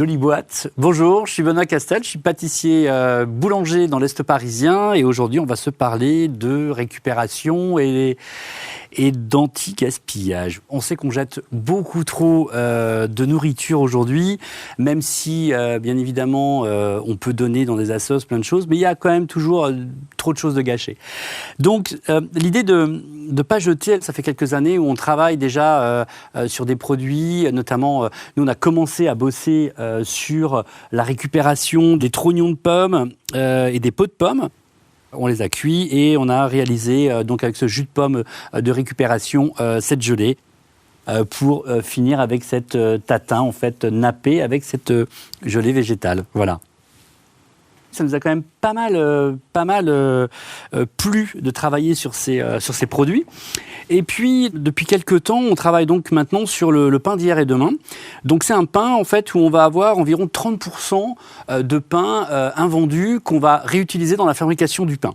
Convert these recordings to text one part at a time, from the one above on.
Jolie boîte. Bonjour, je suis Benoît Castel, je suis pâtissier boulanger dans l'Est parisien et aujourd'hui on va se parler de récupération et d'anti-gaspillage. On sait qu'on jette beaucoup trop de nourriture aujourd'hui, même si bien évidemment on peut donner dans des assos plein de choses, mais il y a quand même toujours trop de choses de gâchées. Donc l'idée de ne pas jeter, ça fait quelques années où on travaille déjà sur des produits, notamment nous on a commencé à bosser sur la récupération des trognons de pommes et des pots de pommes. On les a cuits et on a réalisé donc avec ce jus de pomme de récupération cette gelée pour finir avec cette tatin en fait nappée avec cette gelée végétale. Voilà. Ça nous a quand même pas mal plu de travailler sur ces produits. Et puis, depuis quelques temps, on travaille donc maintenant sur le pain d'hier et demain. Donc, c'est un pain, en fait, où on va avoir environ 30% de pain invendu qu'on va réutiliser dans la fabrication du pain.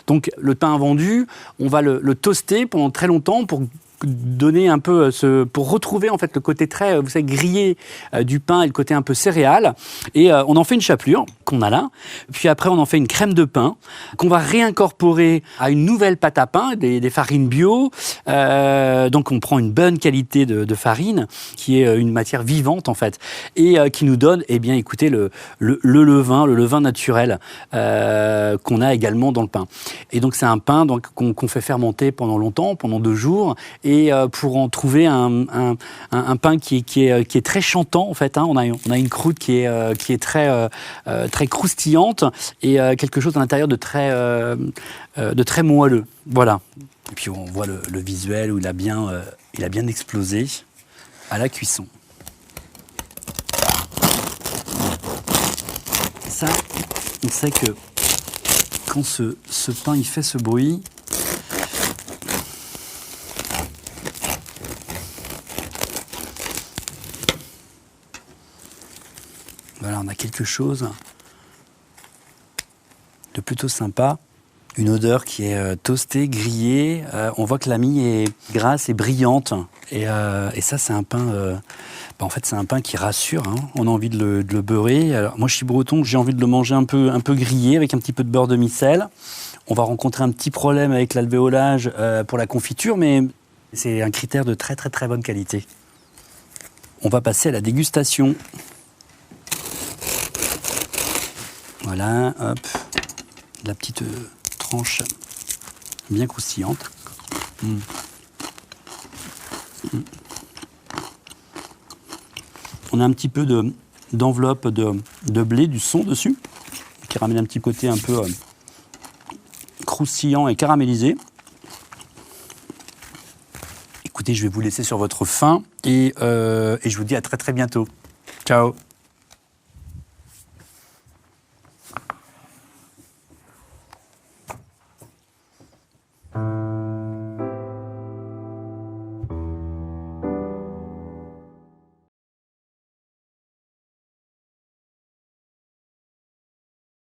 Donc, le pain invendu, on va le toaster pendant très longtemps pour donner un peu pour retrouver en fait le côté très vous savez grillé du pain et le côté un peu céréal et on en fait une chapelure qu'on a là, puis après on en fait une crème de pain qu'on va réincorporer à une nouvelle pâte à pain, des farines bio, donc on prend une bonne qualité de farine qui est une matière vivante en fait et qui nous donne eh bien écoutez le levain naturel qu'on a également dans le pain. Et donc c'est un pain donc qu'on fait fermenter pendant longtemps, pendant 2 jours. Et pour en trouver un pain qui est très chantant en fait, hein. On a une croûte qui est très croustillante et quelque chose à l'intérieur de très moelleux. Voilà. Et puis on voit le visuel où il a bien explosé à la cuisson. Et ça, on sait que quand ce pain il fait ce bruit. Voilà, on a quelque chose de plutôt sympa. Une odeur qui est toastée, grillée. On voit que la mie est grasse et brillante. Et ça, c'est un pain... en fait, c'est un pain qui rassure. Hein. On a envie de le beurrer. Alors, moi, je suis breton, j'ai envie de le manger un peu grillé avec un petit peu de beurre de micelle. On va rencontrer un petit problème avec l'alvéolage pour la confiture, mais c'est un critère de très, très, très bonne qualité. On va passer à la dégustation. Voilà, hop, la petite tranche bien croustillante. On a un petit peu d'enveloppe de blé, du son dessus, qui ramène un petit côté un peu croustillant et caramélisé. Écoutez, je vais vous laisser sur votre faim et je vous dis à très très bientôt. Ciao.